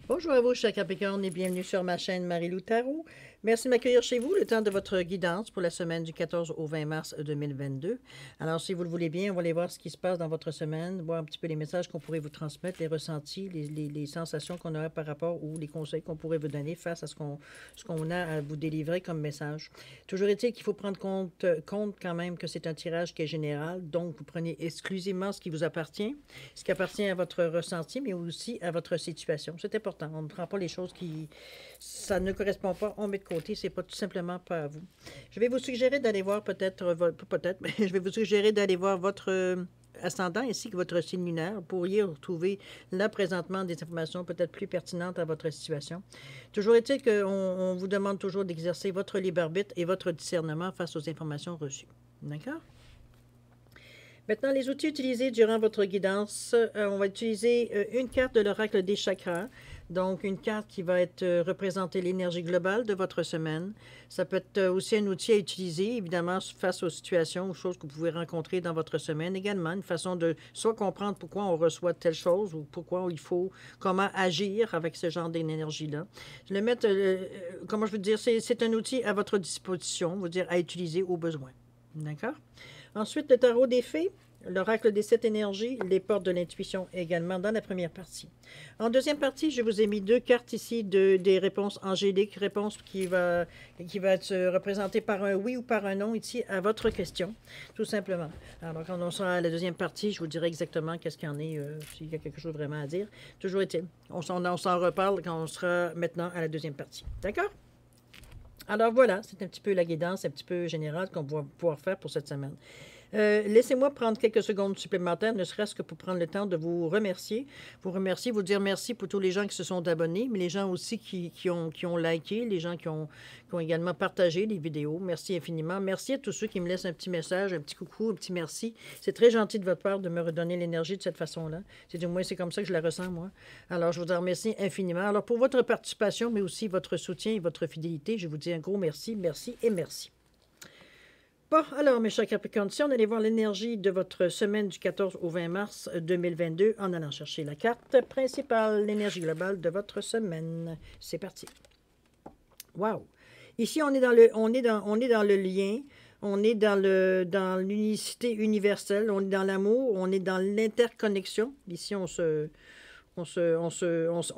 Bonjour à vous, chers Capricorne, et bienvenue sur ma chaîne Marie-Lou Tarot. Merci de m'accueillir chez vous, le temps de votre guidance pour la semaine du 14 au 20 mars 2022. Alors, si vous le voulez bien, on va aller voir ce qui se passe dans votre semaine, voir un petit peu les messages qu'on pourrait vous transmettre, les ressentis, les sensations qu'on a par rapport ou les conseils qu'on pourrait vous donner face à ce qu'on a à vous délivrer comme message. Toujours est-il qu'il faut prendre compte quand même que c'est un tirage qui est général, donc vous prenez exclusivement ce qui vous appartient, ce qui appartient à votre ressenti, mais aussi à votre situation. C'est important. On ne prend pas les choses qui ça ne correspond pas, on met de côté, c'est pas tout simplement pas à vous. Je vais vous suggérer d'aller voir peut-être, mais je vais vous suggérer d'aller voir votre ascendant ainsi que votre signe lunaire. Vous pourriez retrouver là présentement des informations peut-être plus pertinentes à votre situation. Toujours est-il qu'on vous demande toujours d'exercer votre libre arbitre et votre discernement face aux informations reçues. D'accord? Maintenant, les outils utilisés durant votre guidance, on va utiliser une carte de l'oracle des chakras. Donc, une carte qui va être représenter l'énergie globale de votre semaine. Ça peut être aussi un outil à utiliser, évidemment, face aux situations ou choses que vous pouvez rencontrer dans votre semaine. Également, une façon de soit comprendre pourquoi on reçoit telle chose ou pourquoi il faut, comment agir avec ce genre d'énergie-là. Le mettre, comment je veux dire, c'est un outil à votre disposition, on va dire à utiliser au besoin. D'accord? Ensuite, le tarot des fées, l'oracle des 7 énergies, les portes de l'intuition également dans la première partie. En deuxième partie, je vous ai mis deux cartes ici des réponses angéliques, réponse qui va être représentée par un oui ou par un non ici à votre question, tout simplement. Alors, quand on sera à la deuxième partie, je vous dirai exactement qu'est-ce qu'il y en est, s'il y a quelque chose vraiment à dire. Toujours est-il, on s'en reparle quand on sera maintenant à la deuxième partie. D'accord? Alors voilà, c'est un petit peu la guidance, un petit peu générale qu'on va pouvoir faire pour cette semaine. Laissez-moi prendre quelques secondes supplémentaires, ne serait-ce que pour prendre le temps de vous remercier. Vous dire merci pour tous les gens qui se sont abonnés, mais les gens aussi qui ont liké, les gens qui ont également partagé les vidéos. Merci infiniment. Merci à tous ceux qui me laissent un petit message, un petit coucou, un petit merci. C'est très gentil de votre part de me redonner l'énergie de cette façon-là. C'est du moins, c'est comme ça que je la ressens, moi. Alors, je vous en remercie infiniment. Alors, pour votre participation, mais aussi votre soutien et votre fidélité, je vous dis un gros merci, merci et merci. Bon, alors, mes chers Capricornes, si on allait voir l'énergie de votre semaine du 14 au 20 mars 2022 en allant chercher la carte principale, l'énergie globale de votre semaine. C'est parti. Wow! Ici, on est dans le lien, on est dans l'unicité universelle, on est dans l'amour, on est dans l'interconnexion. Ici, on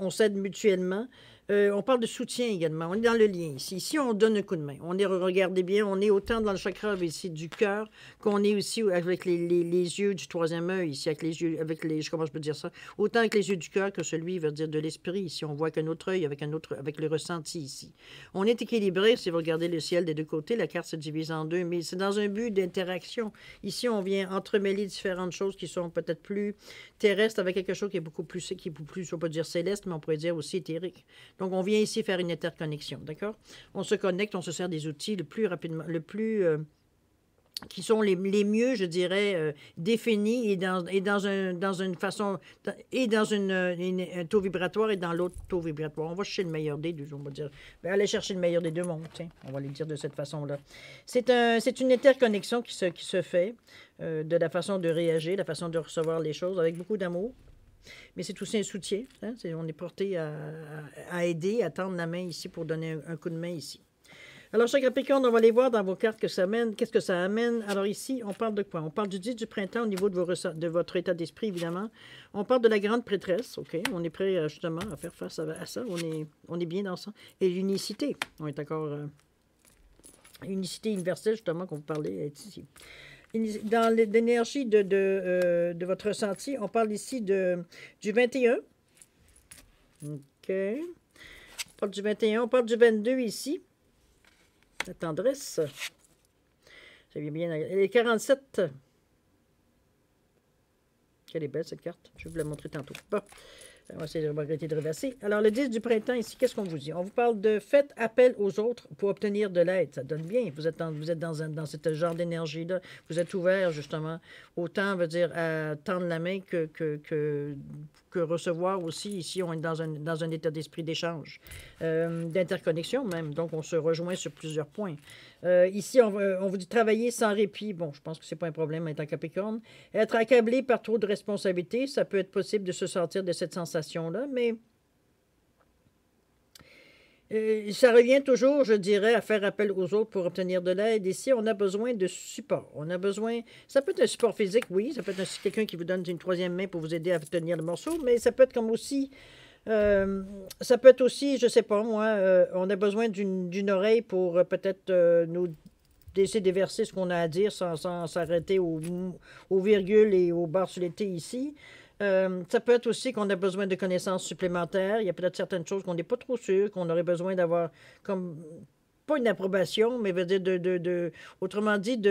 s'aide mutuellement. On parle de soutien également. On est dans le lien ici. Ici, on donne un coup de main. Regardez bien, on est autant dans le chakra ici du cœur qu'on est aussi avec les yeux du troisième œil ici, comment je peux dire ça? Autant avec les yeux du cœur que celui, veut dire, de l'esprit ici. On voit qu'un autre œil avec le ressenti ici. On est équilibré. Si vous regardez le ciel des deux côtés, la carte se divise en deux, mais c'est dans un but d'interaction. Ici, on vient entremêler différentes choses qui sont peut-être plus terrestres avec quelque chose qui est beaucoup plus, je ne vais pas dire céleste, mais on pourrait dire aussi éthérique. Donc, on vient ici faire une interconnexion, d'accord? On se connecte, on se sert des outils le plus rapidement, qui sont les mieux, je dirais, définis et dans une façon, et dans un taux vibratoire et dans l'autre taux vibratoire. On va chercher le meilleur des deux, on va dire. Ben, allez chercher le meilleur des deux mondes, tiens, on va les dire de cette façon-là. C'est une interconnexion qui se fait de la façon de réagir, la façon de recevoir les choses avec beaucoup d'amour. Mais c'est aussi un soutien. Hein? On est porté à aider, à tendre la main ici pour donner un coup de main ici. Alors, chaque Capricorne, on va aller voir dans vos cartes que ça amène. Qu'est-ce que ça amène? Alors ici, on parle de quoi? On parle du 10 du printemps au niveau de votre état d'esprit, évidemment. On parle de la grande prêtresse, OK? On est prêt justement à faire face à ça. On est bien dans ça. Et l'unicité. On est encore... unicité universelle, justement, qu'on vous parlait ici. Dans l'énergie de votre ressenti, on parle ici du 21. OK. On parle du 21. On parle du 22 ici. La tendresse. Ça vient bien. Les 47. Quelle est belle cette carte. Je vais vous la montrer tantôt. Bon. On va essayer de regretter de reverser. Alors, le 10 du printemps, ici, qu'est-ce qu'on vous dit? On vous parle de faites appel aux autres pour obtenir de l'aide. Ça donne bien. Vous êtes dans ce genre d'énergie-là. Vous êtes ouvert, justement, autant, veut dire, à tendre la main que recevoir aussi. Ici, on est dans un état d'esprit d'échange, d'interconnexion même. Donc, on se rejoint sur plusieurs points. Ici, on vous dit travailler sans répit. Bon, je pense que ce n'est pas un problème étant Capricorne. Être accablé par trop de responsabilités, ça peut être possible de se sortir de cette sensation-là, mais Ça revient toujours, je dirais, à faire appel aux autres pour obtenir de l'aide. Ici, on a besoin de support. On a besoin. Ça peut être un support physique, oui. Ça peut être quelqu'un qui vous donne une troisième main pour vous aider à tenir le morceau, mais ça peut être comme aussi. Ça peut être aussi, je sais pas moi, on a besoin d'une oreille pour peut-être nous d'essayer de déverser ce qu'on a à dire sans s'arrêter aux virgules et aux barres sur les T ici. Ça peut être aussi qu'on a besoin de connaissances supplémentaires. Il y a peut-être certaines choses qu'on n'est pas trop sûr, qu'on aurait besoin d'avoir comme, pas une approbation, mais veut dire autrement dit,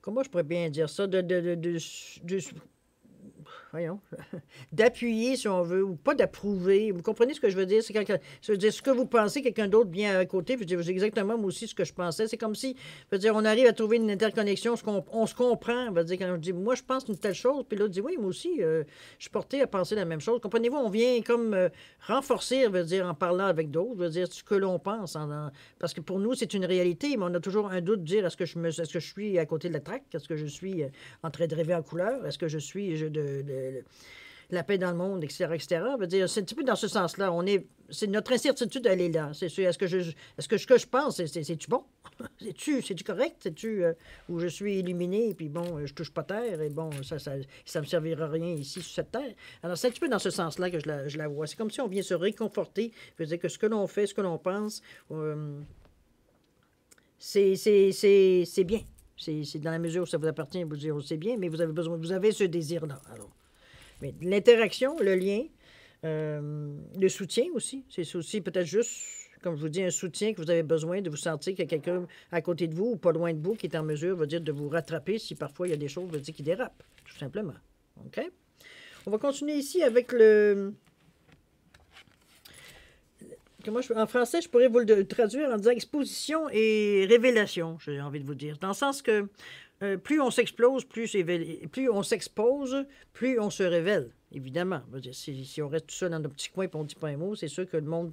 comment je pourrais bien dire ça, voyons, d'appuyer, si on veut, ou pas d'approuver. Vous comprenez ce que je veux dire? C'est quand, je veux dire, ce que vous pensez, quelqu'un d'autre vient à côté, puis je dis exactement moi aussi ce que je pensais. C'est comme si, je veux dire, on arrive à trouver une interconnexion, on se comprend. Je veux dire, quand je dis, moi, je pense une telle chose, puis l'autre dit, oui, moi aussi, je suis porté à penser la même chose. Comprenez-vous, on vient comme renforcer, je veux dire, en parlant avec d'autres, je veux dire, ce que l'on pense. Parce que pour nous, c'est une réalité, mais on a toujours un doute de dire, est-ce que je suis à côté de la traque? Est-ce que je suis en train de rêver en couleur? Est-ce que je suis la paix dans le monde, etc., etc. Veut dire, c'est un petit peu dans ce sens-là. C'est notre incertitude, elle est là. Est-ce que ce que je pense, c'est-tu bon? C'est-tu correct? Où je suis illuminé, et puis bon, je touche pas terre, et bon, ça me servira à rien ici sur cette terre. Alors, c'est un petit peu dans ce sens-là que je la vois. C'est comme si on vient se réconforter. Veut dire que ce que l'on fait, ce que l'on pense, c'est bien. C'est dans la mesure où ça vous appartient, vous dire c'est bien, mais vous avez ce désir-là. Alors. Mais l'interaction, le lien, le soutien aussi, c'est aussi peut-être juste, comme je vous dis, un soutien que vous avez besoin de vous sentir qu'il y a quelqu'un à côté de vous ou pas loin de vous qui est en mesure, va dire, de vous rattraper si parfois il y a des choses, va dire, qui dérapent, tout simplement. OK? On va continuer ici avec en français, je pourrais vous le traduire en disant exposition et révélation, j'ai envie de vous dire. Dans le sens que plus on s'explose, plus on s'expose, plus on se révèle, évidemment. Si on reste tout seul dans nos petits coins et on ne dit pas un mot, c'est sûr que le monde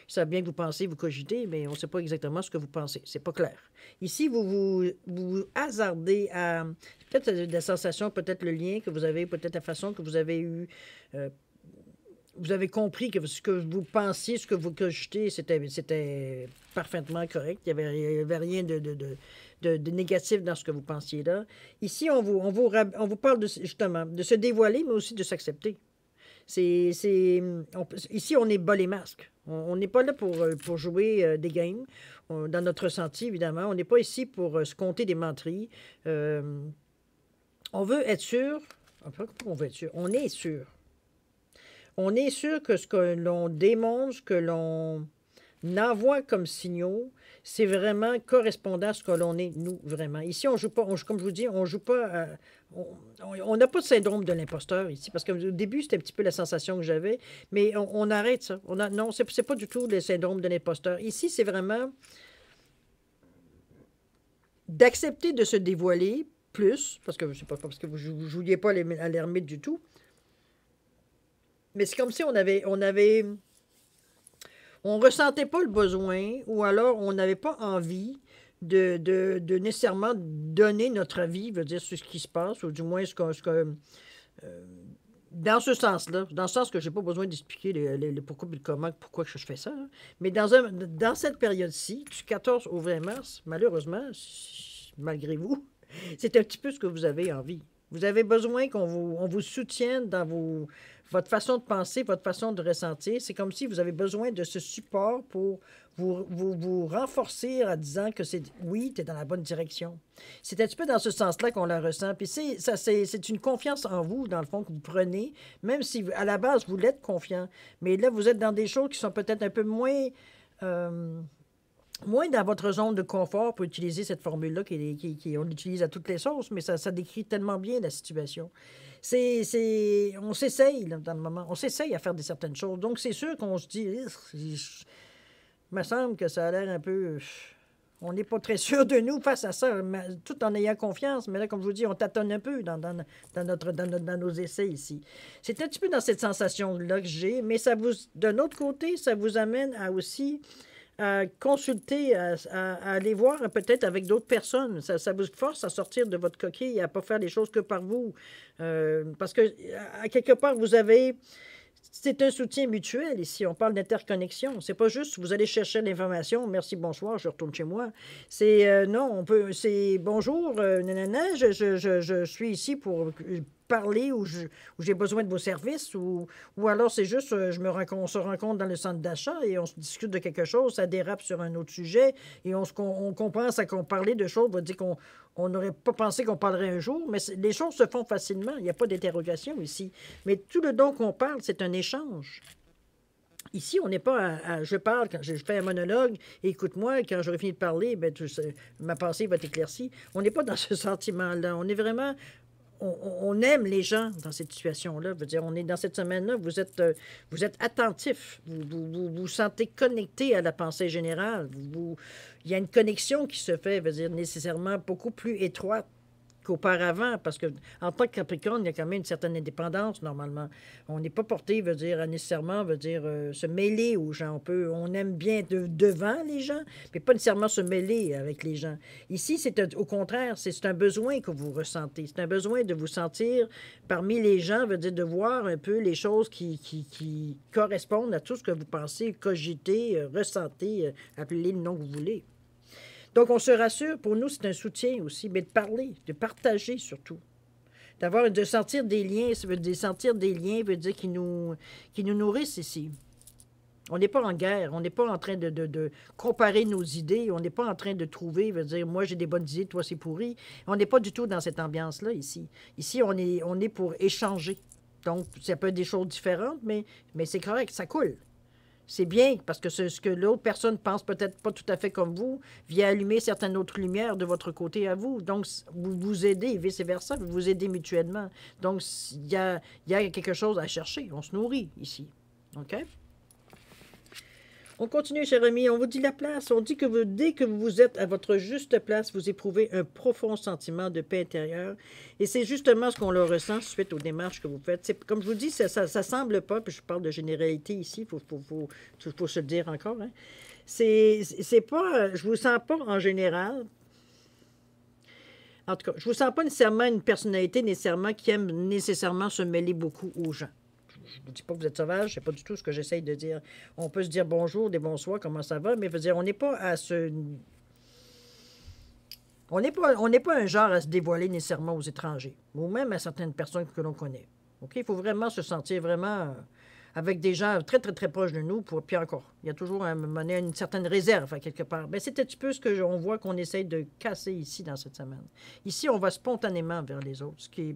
sait bien que vous pensez, vous cogitez, mais on ne sait pas exactement ce que vous pensez. C'est pas clair. Ici, vous hasardez à peut-être la sensation, peut-être le lien que vous avez, peut-être la façon que vous avez eu. Vous avez compris que ce que vous pensiez, ce que vous cogitez, c'était parfaitement correct. Il n'y avait rien de négatif dans ce que vous pensiez là. Ici, on vous parle justement de se dévoiler, mais aussi de s'accepter. Ici, on est bas les masques. On n'est pas là pour jouer des games. Dans notre ressenti, évidemment. On n'est pas ici pour se compter des menteries. On veut être sûr. Enfin, on veut être sûr. On est sûr. On est sûr que ce que l'on démontre, ce que l'on envoie comme signaux, c'est vraiment correspondant à ce que l'on est, nous, vraiment. Ici, on joue pas, comme je vous dis, on joue pas. On n'a pas de syndrome de l'imposteur ici, parce qu'au début, c'était un petit peu la sensation que j'avais, mais on arrête ça. Non, c'est pas du tout le syndrome de l'imposteur. Ici, c'est vraiment d'accepter de se dévoiler plus, parce que c'est pas parce que vous ne jouiez pas à l'ermite du tout. Mais c'est comme si on ressentait pas le besoin, ou alors on n'avait pas envie de nécessairement donner notre avis, veut dire, sur ce qui se passe, ou du moins dans ce sens-là, dans le sens que je n'ai pas besoin d'expliquer le pourquoi et le comment, pourquoi je fais ça, hein. Mais dans cette période-ci, du 14 au 20 mars, malheureusement, malgré vous, c'est un petit peu ce que vous avez envie. Vous avez besoin on vous soutienne dans votre façon de penser, votre façon de ressentir. C'est comme si vous avez besoin de ce support pour vous renforcer en disant que oui, tu es dans la bonne direction. C'est un petit peu dans ce sens-là qu'on la ressent. Puis c'est une confiance en vous, dans le fond, que vous prenez, même si à la base, vous l'êtes confiant. Mais là, vous êtes dans des choses qui sont peut-être un peu moins dans votre zone de confort pour utiliser cette formule-là on l'utilise à toutes les sauces, mais ça décrit tellement bien la situation. On s'essaye là, dans le moment. On s'essaye à faire certaines choses. Donc, c'est sûr qu'on se dit, il me semble que ça a l'air un peu... On n'est pas très sûr de nous face à ça, tout en ayant confiance. Mais là, comme je vous dis, on tâtonne un peu dans nos essais ici. C'est un petit peu dans cette sensation-là que j'ai, mais d'un autre côté, ça vous amène à aussi... à consulter, à aller voir peut-être avec d'autres personnes. Ça vous force à sortir de votre coquille et à ne pas faire les choses que par vous. Parce que, à quelque part, vous avez C'est un soutien mutuel ici. On parle d'interconnexion. C'est pas juste vous allez chercher l'information, merci, bonsoir, je retourne chez moi. C'est non, on peut. C'est bonjour, nanana, je suis ici pour parler ou j'ai besoin de vos services ou alors c'est juste on se rencontre dans le centre d'achat et on se discute de quelque chose, ça dérape sur un autre sujet et on comprend ça qu'on parlait de choses, on va dire qu'on n'aurait pas pensé qu'on parlerait un jour, mais les choses se font facilement, il n'y a pas d'interrogation ici. Mais tout le dont qu'on parle, c'est un échange. Ici, on n'est pas je parle, quand je fais un monologue, et écoute-moi, quand j'aurai fini de parler, ben, ma pensée va être éclaircie. On n'est pas dans ce sentiment-là. On est vraiment on aime les gens dans cette situation-là. Je veux dire, on est dans cette semaine-là, vous êtes attentif, vous sentez connecté à la pensée générale. Il y a une connexion qui se fait, je veux dire, nécessairement beaucoup plus étroite qu'auparavant, parce que en tant que Capricorne, il y a quand même une certaine indépendance, normalement. On n'est pas porté, veut dire, à nécessairement, veut dire, se mêler aux gens. On aime bien devant les gens, mais pas nécessairement se mêler avec les gens. Ici, au contraire, c'est un besoin que vous ressentez. C'est un besoin de vous sentir parmi les gens, veut dire, de voir un peu les choses qui correspondent à tout ce que vous pensez, cogitez, ressentez, appelez le nom que vous voulez. Donc, on se rassure. Pour nous, c'est un soutien aussi, mais de parler, de partager surtout. De sentir des liens, ça veut dire sentir des liens, veut dire qui nous nourrissent ici. On n'est pas en guerre, on n'est pas en train de comparer nos idées, on n'est pas en train de trouver, veut dire, moi j'ai des bonnes idées, toi c'est pourri. On n'est pas du tout dans cette ambiance-là ici. Ici, on est pour échanger. Donc, ça peut être des choses différentes, mais c'est correct, ça coule. C'est bien, parce que ce que l'autre personne pense peut-être pas tout à fait comme vous vient allumer certaines autres lumières de votre côté à vous. Donc, vous vous aidez et vice-versa, vous vous aidez mutuellement. Donc, il y a quelque chose à chercher. On se nourrit ici. OK? On continue, cher ami. On vous dit la place. On dit que dès que vous êtes à votre juste place, vous éprouvez un profond sentiment de paix intérieure. Et c'est justement ce qu'on le ressent suite aux démarches que vous faites. Comme je vous dis, ça semble pas, puis je parle de généralité ici, il faut se le dire encore. Hein. C'est pas, je vous sens pas en général. En tout cas, je vous sens pas nécessairement une personnalité nécessairement qui aime nécessairement se mêler beaucoup aux gens. Je ne dis pas que vous êtes sauvage, c'est pas du tout ce que j'essaye de dire. On peut se dire bonjour, des bonsoirs, comment ça va, mais je veux dire, on n'est pas à se... On n'est pas un genre à se dévoiler nécessairement aux étrangers, ou même à certaines personnes que l'on connaît. OK? Il faut vraiment se sentir vraiment avec des gens très, très, très proches de nous, puis encore, il y a toujours une certaine réserve à quelque part. Bien, c'est un petit peu ce qu'on voit qu'on essaye de casser ici dans cette semaine. Ici, on va spontanément vers les autres, ce qui est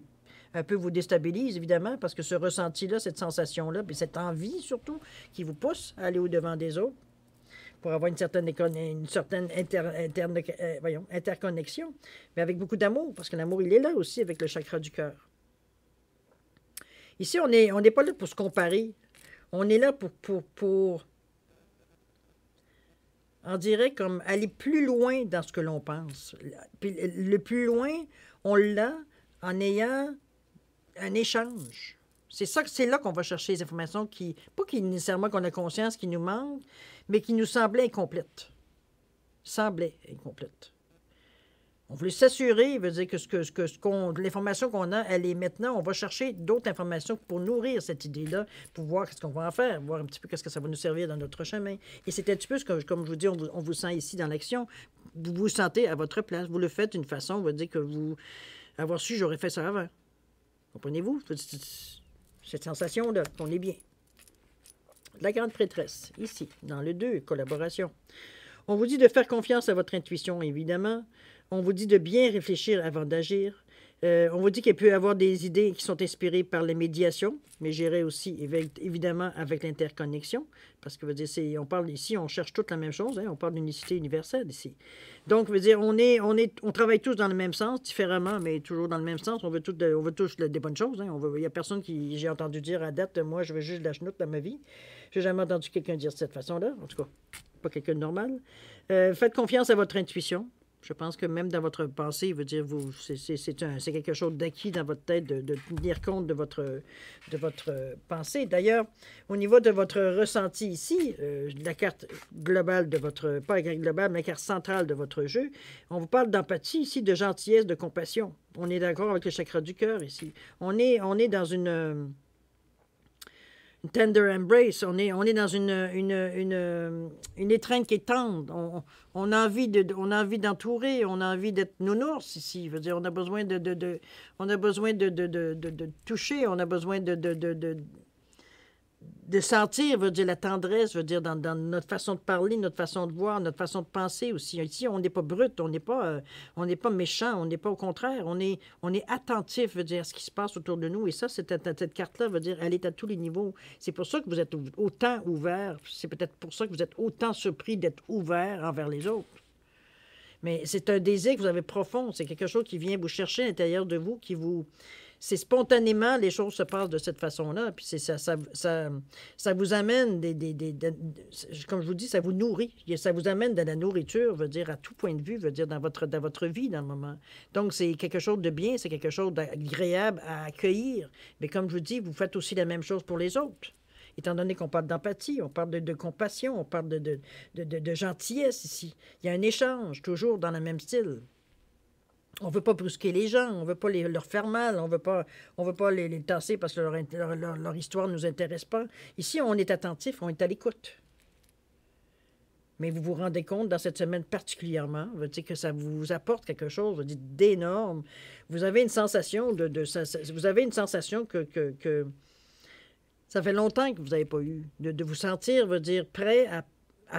un peu vous déstabilise, évidemment, parce que ce ressenti-là, cette sensation-là, puis cette envie, surtout, qui vous pousse à aller au-devant des autres pour avoir une certaine interconnexion, mais avec beaucoup d'amour, parce que l'amour, il est là aussi avec le chakra du cœur. Ici, on n'est pas là pour se comparer. On est là pour on dirait comme aller plus loin dans ce que l'on pense. Puis le plus loin, on l'a en ayant un échange. C'est là qu'on va chercher les informations pas nécessairement qu'on a conscience qui nous manquent, mais qui nous semblaient incomplètes. On voulait s'assurer, veut dire que l'information qu'on a, elle est maintenant, on va chercher d'autres informations pour nourrir cette idée-là, pour voir ce qu'on va en faire, voir un petit peu qu'est-ce que ça va nous servir dans notre chemin. Et c'est un petit peu ce que, comme je vous dis, on vous sent ici dans l'action. Vous vous sentez à votre place. Vous le faites d'une façon, on va dire que avoir su, j'aurais fait ça avant. Comprenez-vous? Cette sensation-là, qu'on est bien. La grande prêtresse, ici, dans le 2, collaboration. On vous dit de faire confiance à votre intuition, évidemment. On vous dit de bien réfléchir avant d'agir. On vous dit qu'il peut y avoir des idées qui sont inspirées par les médiations, mais j'irai aussi, évidemment, avec l'interconnexion, parce que, veut dire, on parle ici, on cherche toute la même chose, hein, on parle d'unicité universelle ici. Donc, veut dire, on travaille tous dans le même sens, différemment, mais toujours dans le même sens. On veut tous des bonnes choses. Hein, il n'y a personne qui, j'ai entendu dire à date, moi, je veux juste de la chenoute dans ma vie. J'ai jamais entendu quelqu'un dire de cette façon-là, en tout cas, pas quelqu'un de normal. Faites confiance à votre intuition. Je pense que même dans votre pensée, veut dire, c'est quelque chose d'acquis dans votre tête de tenir compte de votre pensée. D'ailleurs, au niveau de votre ressenti ici, la carte globale de votre, pas la carte globale, mais la carte centrale de votre jeu, on vous parle d'empathie ici, de gentillesse, de compassion. On est d'accord avec le chakra du cœur ici. On est dans une tender embrace. On est dans une étreinte qui est tendre. On a on a envie d'entourer, on a envie d'être nounours ici. Je veux dire, on a besoin on a besoin de toucher, on a besoin de sentir, veut dire la tendresse, veut dire dans notre façon de parler, notre façon de voir, notre façon de penser aussi. Ici, on n'est pas brut, on n'est pas méchant, on n'est pas au contraire, on est attentif, veut dire, à ce qui se passe autour de nous. Et ça, cette carte-là, veut dire, elle est à tous les niveaux. C'est pour ça que vous êtes autant ouvert. C'est peut-être pour ça que vous êtes autant surpris d'être ouvert envers les autres. Mais c'est un désir que vous avez profond. C'est quelque chose qui vient vous chercher à l'intérieur de vous, qui vous... C'est spontanément, les choses se passent de cette façon-là. Puis ça vous amène comme je vous dis, ça vous nourrit. Ça vous amène de la nourriture, veut dire, à tout point de vue, veut dire, dans votre vie, dans le moment. Donc, c'est quelque chose de bien, c'est quelque chose d'agréable à accueillir. Mais comme je vous dis, vous faites aussi la même chose pour les autres. Étant donné qu'on parle d'empathie, on parle de compassion, on parle de gentillesse ici. Il y a un échange, toujours dans le même style. On ne veut pas brusquer les gens, on ne veut pas leur faire mal, on ne veut pas les tasser parce que leur histoire ne nous intéresse pas. Ici, on est attentif, on est à l'écoute. Mais vous vous rendez compte, dans cette semaine particulièrement, veut dire que ça vous apporte quelque chose, veut dire d'énorme. Vous avez une sensation vous avez une sensation que ça fait longtemps que vous n'avez pas eu, de vous sentir, veut dire, prêt à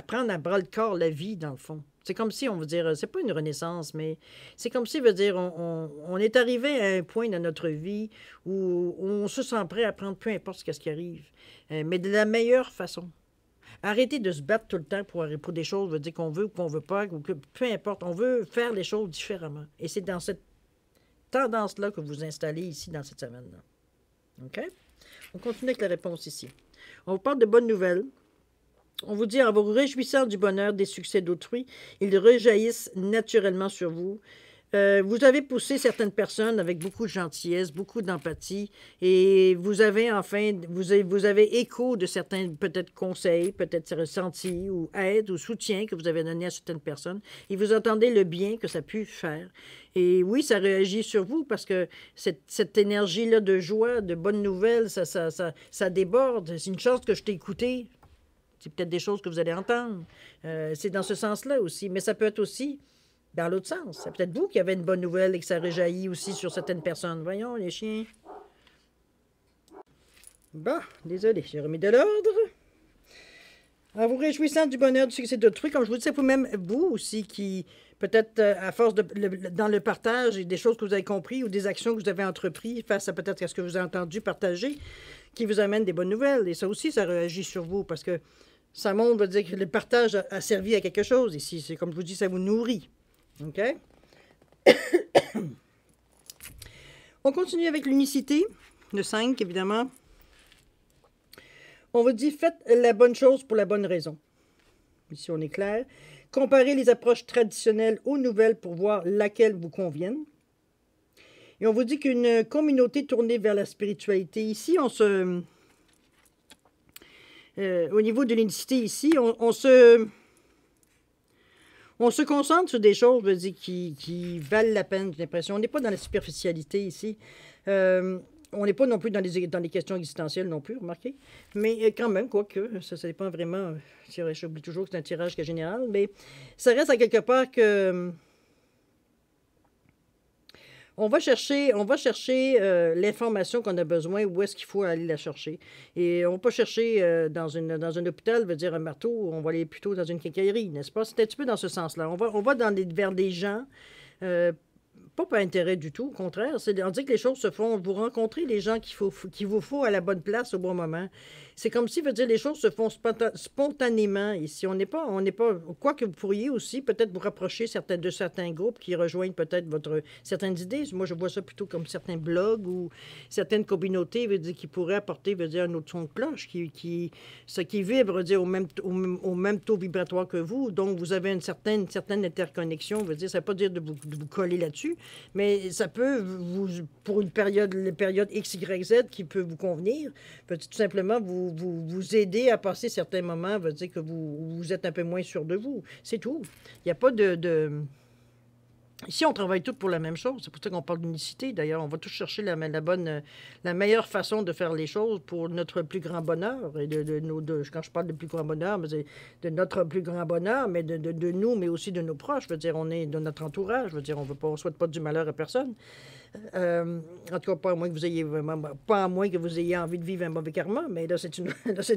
prendre à bras-le-corps la vie, dans le fond. C'est comme si, on veut dire, c'est pas une renaissance, mais c'est comme si, veut dire, on est arrivé à un point dans notre vie où on se sent prêt à prendre peu importe ce qui arrive, mais de la meilleure façon. Arrêtez de se battre tout le temps pour des choses, veut dire qu'on veut ou qu'on veut pas, ou que peu importe, on veut faire les choses différemment. Et c'est dans cette tendance-là que vous installez ici, dans cette semaine-là. OK? On continue avec la réponse ici. On vous parle de bonnes nouvelles. On vous dit, en vous réjouissant du bonheur des succès d'autrui, ils rejaillissent naturellement sur vous. Vous avez poussé certaines personnes avec beaucoup de gentillesse, beaucoup d'empathie, et vous avez enfin, vous avez écho de certains peut-être conseils, peut-être ressentis, ou aides, ou soutien que vous avez donné à certaines personnes, et vous entendez le bien que ça a pu faire. Et oui, ça réagit sur vous parce que cette énergie-là de joie, de bonnes nouvelles, ça déborde. C'est une chance que je t'ai écouté. C'est peut-être des choses que vous allez entendre. C'est dans ce sens-là aussi. Mais ça peut être aussi dans l'autre sens. C'est peut-être vous qui avez une bonne nouvelle et que ça réjaillit aussi sur certaines personnes. Voyons, les chiens. Bon, désolé, j'ai remis de l'ordre. En vous réjouissant du bonheur du succès d'autrui, comme je vous dis, c'est vous-même, vous aussi, qui, peut-être à force dans le partage et des choses que vous avez compris ou des actions que vous avez entreprises face à peut-être à ce que vous avez entendu partager, qui vous amènent des bonnes nouvelles. Et ça aussi, ça réagit sur vous parce que ça montre, veut dire que le partage a servi à quelque chose ici. C'est comme je vous dis, ça vous nourrit. OK? On continue avec l'unicité, le 5, évidemment. On vous dit, faites la bonne chose pour la bonne raison. Ici, on est clair. Comparez les approches traditionnelles aux nouvelles pour voir laquelle vous conviennent. Et on vous dit qu'une communauté tournée vers la spiritualité, ici, au niveau de l'unicité ici, on se concentre sur des choses, je veux dire, qui valent la peine, j'ai l'impression. On n'est pas dans la superficialité ici. On n'est pas non plus dans les questions existentielles non plus, remarquez. Mais quand même, quoique, ça dépend vraiment. J'oublie toujours que c'est un tirage qui est général, mais ça reste à quelque part que... On va chercher l'information qu'on a besoin, où est-ce qu'il faut aller la chercher. Et on ne va pas chercher dans un hôpital, veut dire un marteau, on va aller plutôt dans une quincaillerie, n'est-ce pas? C'est un petit peu dans ce sens-là. On va vers des gens, pas par intérêt du tout, au contraire. On dit que les choses se font, vous rencontrez les gens qu'il vous faut à la bonne place au bon moment. C'est comme si, veut dire, les choses se font spontanément ici. On n'est pas, quoique vous pourriez aussi peut-être vous rapprocher de certains groupes qui rejoignent peut-être certaines idées. Moi, je vois ça plutôt comme certains blogs ou certaines communautés, veut dire, qui pourraient apporter, veut dire, un autre son de cloche, qui vibre, veut dire, au même taux vibratoire que vous. Donc, vous avez une certaine interconnexion, veut dire, ça ne veut pas dire de vous coller là-dessus, mais ça peut, pour les périodes X, Y, Z qui peut vous convenir, peut tout simplement vous aider à passer certains moments, veut dire que vous êtes un peu moins sûr de vous. C'est tout. Il n'y a pas Ici, on travaille tous pour la même chose. C'est pour ça qu'on parle d'unicité. D'ailleurs, on va tous chercher la meilleure façon de faire les choses pour notre plus grand bonheur. Et quand je parle de plus grand bonheur, c'est de notre plus grand bonheur, mais de nous, mais aussi de nos proches. Je veux dire, on est de notre entourage. Je veux dire, on ne souhaite pas du malheur à personne. En tout cas, pas à moins que vous ayez pas à moins que vous ayez envie de vivre un mauvais karma, mais là, c'est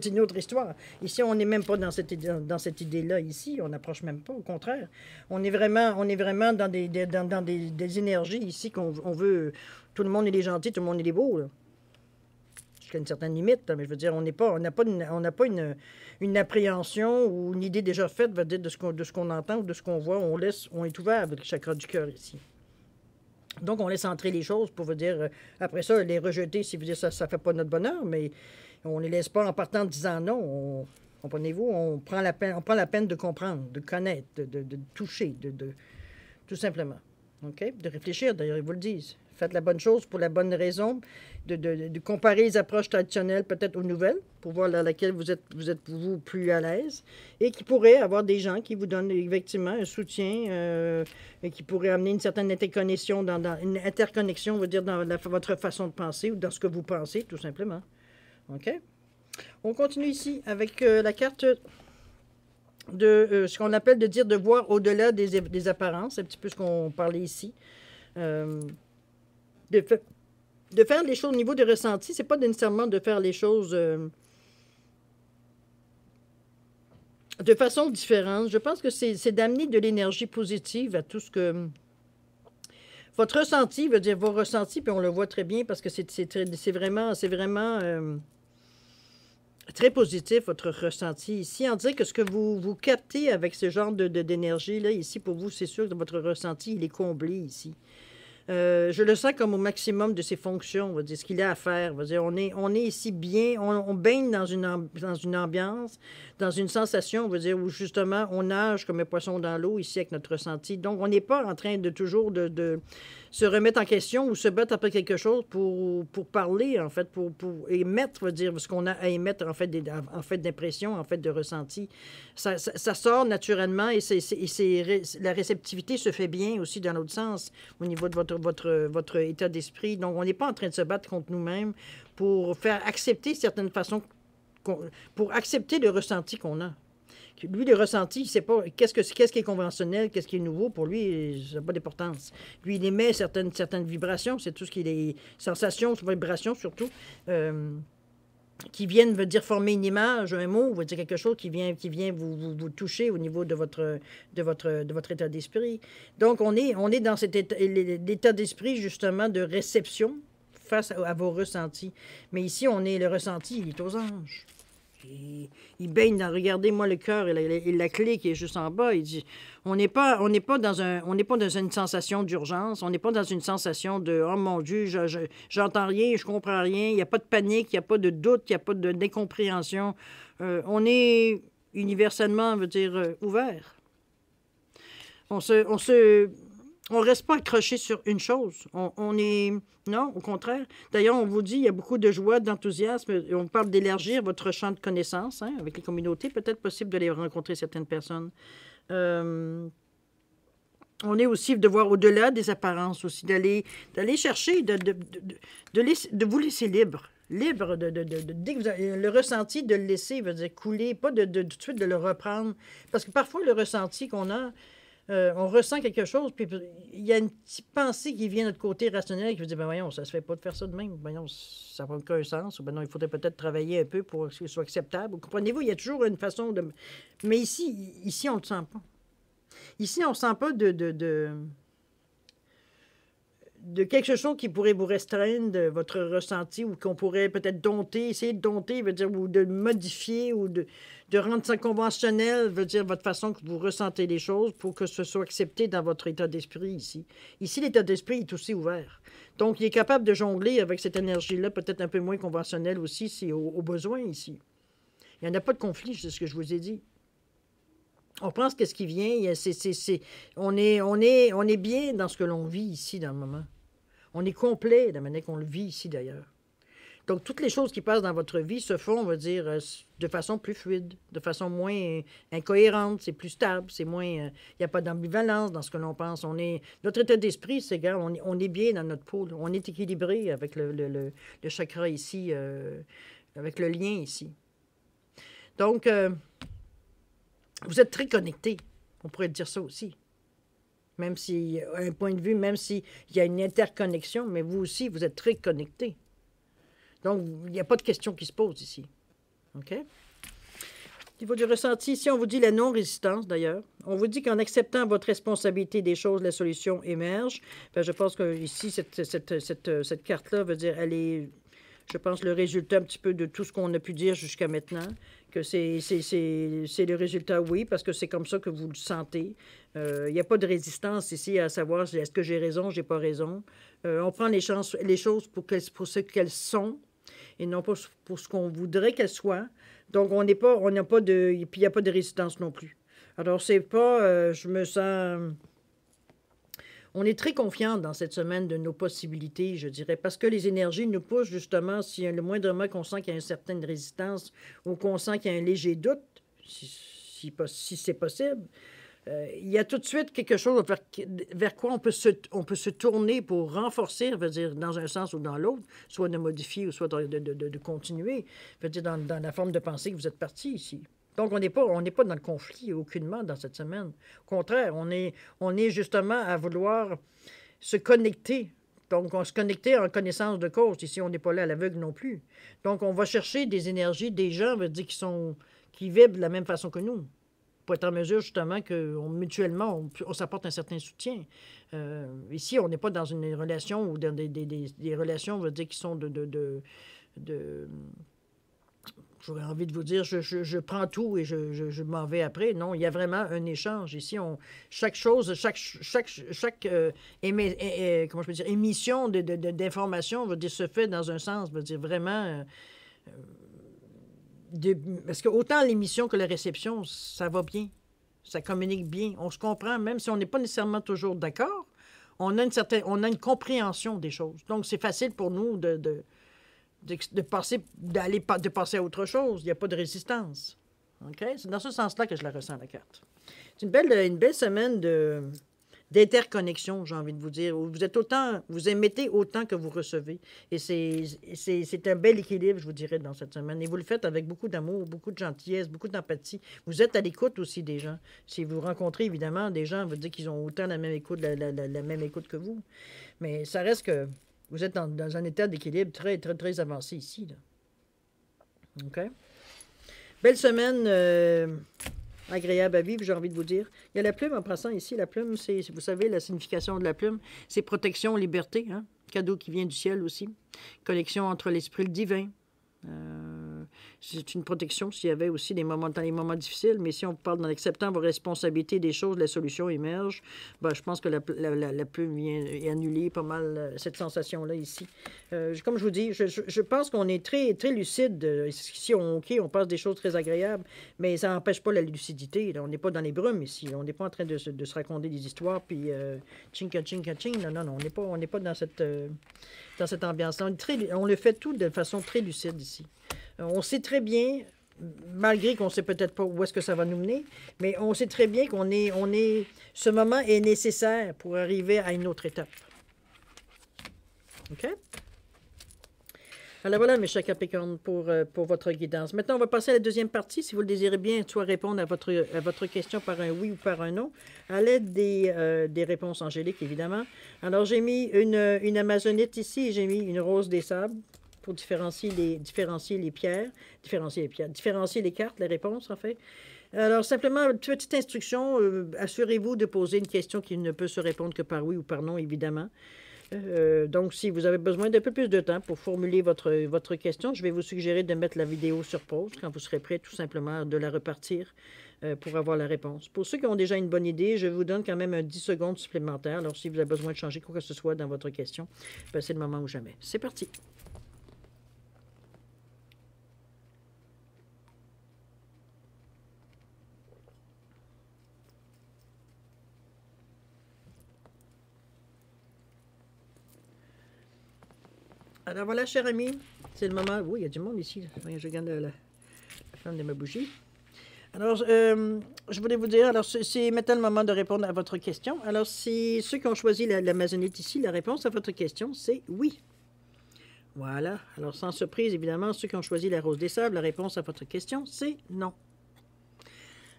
une autre histoire. Ici, on n'est même pas dans cette idée-là. Ici, on n'approche même pas. Au contraire, on est vraiment dans des énergies ici qu'on veut. Tout le monde est gentil, tout le monde est beau. Là. Jusqu'à une certaine limite, là, mais je veux dire, on n'a pas une appréhension ou une idée déjà faite, veut dire, de ce qu'on entend ou de ce qu'on voit. On est ouvert avec le chakra du cœur ici. Donc, on laisse entrer les choses pour vous dire, après ça, les rejeter, si vous dites ça ne fait pas notre bonheur, mais on ne les laisse pas en partant en disant non. Comprenez-vous, on prend la peine de comprendre, de connaître, de toucher, tout simplement. OK? De réfléchir, d'ailleurs, ils vous le disent. Faites la bonne chose pour la bonne raison, de comparer les approches traditionnelles peut-être aux nouvelles, pour voir dans laquelle vous êtes vous plus à l'aise, et qui pourraient avoir des gens qui vous donnent effectivement un soutien, et qui pourraient amener une certaine interconnexion, une interconnexion, on va dire, dans votre façon de penser ou dans ce que vous pensez, tout simplement. OK? On continue ici avec la carte de ce qu'on appelle de voir au-delà des apparences, un petit peu ce qu'on parlait ici. De faire les choses au niveau des ressentis, c'est pas nécessairement de faire les choses de façon différente. Je pense que c'est d'amener de l'énergie positive à tout ce que... Votre ressenti veut dire vos ressentis, puis on le voit très bien parce que c'est vraiment très positif, votre ressenti ici. On dirait que ce que vous captez avec ce genre d'énergie-là, ici, pour vous, c'est sûr que votre ressenti, il est comblé ici. Je le sens comme au maximum de ses fonctions, on va dire, ce qu'il a à faire. On va dire, on est ici bien, on baigne dans une ambiance, dans une sensation, on va dire, où justement, on nage comme un poisson dans l'eau ici avec notre ressenti. Donc, on n'est pas en train de toujours de se remettre en question ou se battre après quelque chose pour parler, en fait, pour émettre, on va dire, ce qu'on a à émettre, en fait, d'impression, en fait, de ressenti. Ça sort naturellement et la réceptivité se fait bien aussi dans l'autre sens, au niveau de votre état d'esprit. Donc, on n'est pas en train de se battre contre nous-mêmes pour faire accepter certaines façons, pour accepter le ressenti qu'on a. Lui, le ressenti, il ne sait pas qu'est-ce qui est conventionnel, qu'est-ce qui est nouveau. Pour lui, ça n'a pas d'importance. Lui, il émet certaines vibrations, c'est tout ce qui est les sensations, vibrations surtout, qui viennent, veut dire, former une image, un mot, veut dire quelque chose qui vient vous toucher au niveau de votre état d'esprit. Donc, on est dans cet état d'esprit, justement, de réception face à vos ressentis. Mais ici, le ressenti, il est aux anges. Il baigne dans, regardez-moi le cœur et la clé qui est juste en bas. Il dit, on n'est pas dans une sensation d'urgence, on n'est pas dans une sensation de, oh mon Dieu, j'entends rien, je comprends rien, il n'y a pas de panique, il n'y a pas de doute, il n'y a pas de décompréhension. On est universellement, veut dire, ouvert. On reste pas accroché sur une chose. Non, au contraire. D'ailleurs, on vous dit, il y a beaucoup de joie, d'enthousiasme. On parle d'élargir votre champ de connaissances avec les communautés. Peut-être possible d'aller rencontrer certaines personnes. On est aussi de voir au-delà des apparences aussi, d'aller chercher, de vous laisser libre. Libre dès que vous avez le ressenti, de le laisser, veut dire couler, pas tout de suite de le reprendre. Parce que parfois, le ressenti qu'on a, on ressent quelque chose, puis il y a une petite pensée qui vient de notre côté rationnel qui veut dire, ben voyons, ça se fait pas de faire ça de même, voyons, ça n'a aucun sens, ou ben non, il faudrait peut-être travailler un peu pour que ce soit acceptable. Comprenez-vous, il y a toujours une façon de... Mais ici on ne le sent pas. Ici, on ne sent pas de quelque chose qui pourrait vous restreindre de votre ressenti ou qu'on pourrait peut-être dompter, essayer de dompter, veut dire, ou de modifier ou de rendre ça conventionnel, veut dire votre façon que vous ressentez les choses pour que ce soit accepté dans votre état d'esprit ici. Ici, l'état d'esprit est aussi ouvert. Donc, il est capable de jongler avec cette énergie-là, peut-être un peu moins conventionnelle aussi, si au besoin ici. Il n'y en a pas de conflit, c'est ce que je vous ai dit. On pense que ce qui vient, on est bien dans ce que l'on vit ici dans le moment. On est complet de la manière qu'on le vit ici d'ailleurs. Donc, toutes les choses qui passent dans votre vie se font, on va dire, de façon plus fluide, de façon moins incohérente, c'est plus stable, c'est moins... Il n'y a pas d'ambivalence dans ce que l'on pense. Notre état d'esprit, c'est gars, on est bien dans notre peau, là. On est équilibré avec le chakra ici, avec le lien ici. Donc, vous êtes très connecté, on pourrait dire ça aussi. Même si, à un point de vue, même s'il y a une interconnexion, mais vous aussi, vous êtes très connecté. Donc, il n'y a pas de question qui se pose ici. OK? Au niveau du ressenti, ici, on vous dit la non-résistance, d'ailleurs. On vous dit qu'en acceptant votre responsabilité des choses, la solution émerge. Bien, je pense que ici, cette carte-là veut dire, elle est, je pense, le résultat un petit peu de tout ce qu'on a pu dire jusqu'à maintenant. Que c'est le résultat, oui, parce que c'est comme ça que vous le sentez. Il n'y a pas de résistance ici à savoir est-ce que j'ai raison, j'ai pas raison. On prend les choses pour ce qu'elles sont et non pas pour ce qu'on voudrait qu'elles soient. Donc, on n'a pas de... Puis, il n'y a pas de résistance non plus. Alors, c'est pas... je me sens... On est très confiant dans cette semaine de nos possibilités, je dirais, parce que les énergies nous poussent justement, si le moindrement qu'on sent qu'il y a une certaine résistance ou qu'on sent qu'il y a un léger doute, si c'est possible, il y a tout de suite quelque chose vers quoi on peut se tourner pour renforcer, veut dire, dans un sens ou dans l'autre, soit de modifier ou soit de continuer, veut dire, dans la forme de pensée que vous êtes parti ici. Donc, on n'est pas dans le conflit aucunement dans cette semaine. Au contraire, on est justement à vouloir se connecter. Donc, on se connecter en connaissance de cause. Ici, on n'est pas là à l'aveugle non plus. Donc, on va chercher des énergies, des gens, veut dire, qui vibrent de la même façon que nous, pour être en mesure, justement, que mutuellement, on s'apporte un certain soutien. Ici, on n'est pas dans une relation ou dans des relations, on va dire, qui sont j'aurais envie de vous dire, je prends tout et je m'en vais après. Non, il y a vraiment un échange. Ici, chaque comment je peux dire, émission d'informations, veut dire, se fait dans un sens, veut dire vraiment... parce que autant l'émission que la réception, ça va bien. Ça communique bien. On se comprend, même si on n'est pas nécessairement toujours d'accord. On a une compréhension des choses. Donc, c'est facile pour nous de passer à autre chose. Il n'y a pas de résistance. OK? C'est dans ce sens-là que je la ressens, la carte. C'est une belle semaine d'interconnexion, j'ai envie de vous dire. Vous émettez autant que vous recevez. Et c'est un bel équilibre, je vous dirais, dans cette semaine. Et vous le faites avec beaucoup d'amour, beaucoup de gentillesse, beaucoup d'empathie. Vous êtes à l'écoute aussi des gens. Si vous rencontrez, évidemment, des gens, vous dire qu'ils ont autant la même écoute, la même écoute que vous. Mais ça reste que vous êtes dans un état d'équilibre très, très, très avancé ici, là. OK? Belle semaine agréable à vivre, j'ai envie de vous dire. Il y a la plume en passant ici. La plume, vous savez, la signification de la plume, c'est protection, liberté, hein? Cadeau qui vient du ciel aussi. Connexion entre l'esprit et le divin. C'est une protection s'il y avait aussi dans les moments difficiles, mais si on parle en acceptant vos responsabilités des choses, la solution émerge, ben, je pense que la plume vient annuler pas mal cette sensation-là ici. Comme je vous dis, je pense qu'on est très, très lucide. Ici, on passe des choses très agréables, mais ça n'empêche pas la lucidité. Là. On n'est pas dans les brumes ici. On n'est pas en train de se raconter des histoires, puis chinka, chinka, ching. Non, on n'est pas dans cette ambiance-là. On le fait tout de façon très lucide ici. On sait très bien, malgré qu'on ne sait peut-être pas où est-ce que ça va nous mener, mais on sait très bien ce moment est nécessaire pour arriver à une autre étape. OK? Alors voilà, mes chers Capricornes, pour votre guidance. Maintenant, on va passer à la deuxième partie. Si vous le désirez bien, soit répondre à votre question par un oui ou par un non, à l'aide des réponses angéliques, évidemment. Alors, j'ai mis une amazonite ici et j'ai mis une rose des sables pour différencier les pierres, différencier les cartes, les réponses, en fait. Alors, simplement, une petite instruction. Assurez-vous de poser une question qui ne peut se répondre que par oui ou par non, évidemment. Donc, si vous avez besoin d'un peu plus de temps pour formuler votre question, je vais vous suggérer de mettre la vidéo sur pause quand vous serez prêt, tout simplement, de la repartir pour avoir la réponse. Pour ceux qui ont déjà une bonne idée, je vous donne quand même un 10 secondes supplémentaire. Alors, si vous avez besoin de changer quoi que ce soit dans votre question, ben, c'est le moment ou jamais. C'est parti! Alors voilà, cher ami, c'est le moment. Oui, il y a du monde ici. Je regarde la flamme de ma bougie. Alors, je voulais vous dire, alors c'est maintenant le moment de répondre à votre question. Alors, si ceux qui ont choisi l'Amazonite ici, la réponse à votre question, c'est oui. Voilà. Alors, sans surprise, évidemment, ceux qui ont choisi la rose des sables, la réponse à votre question, c'est non.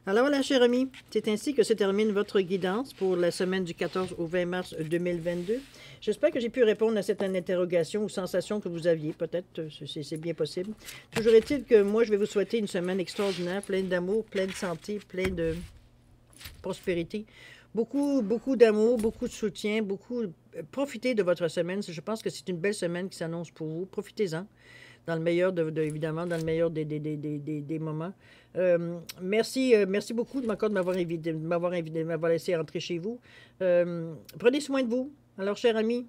Alors voilà, chers amis, c'est ainsi que se termine votre guidance pour la semaine du 14 au 20 mars 2022. J'espère que j'ai pu répondre à certaines interrogations ou sensations que vous aviez, peut-être, c'est bien possible. Toujours est-il que moi, je vais vous souhaiter une semaine extraordinaire, pleine d'amour, pleine de santé, pleine de prospérité. Beaucoup, beaucoup d'amour, beaucoup de soutien, profitez de votre semaine. Je pense que c'est une belle semaine qui s'annonce pour vous. Profitez-en. Dans le meilleur, évidemment, dans le meilleur des moments. Merci beaucoup de m'avoir laissé entrer chez vous. Prenez soin de vous. Alors, chers amis,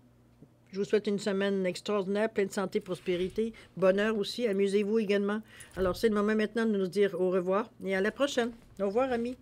je vous souhaite une semaine extraordinaire, pleine de santé, prospérité, bonheur aussi. Amusez-vous également. Alors, c'est le moment maintenant de nous dire au revoir et à la prochaine. Au revoir, amis.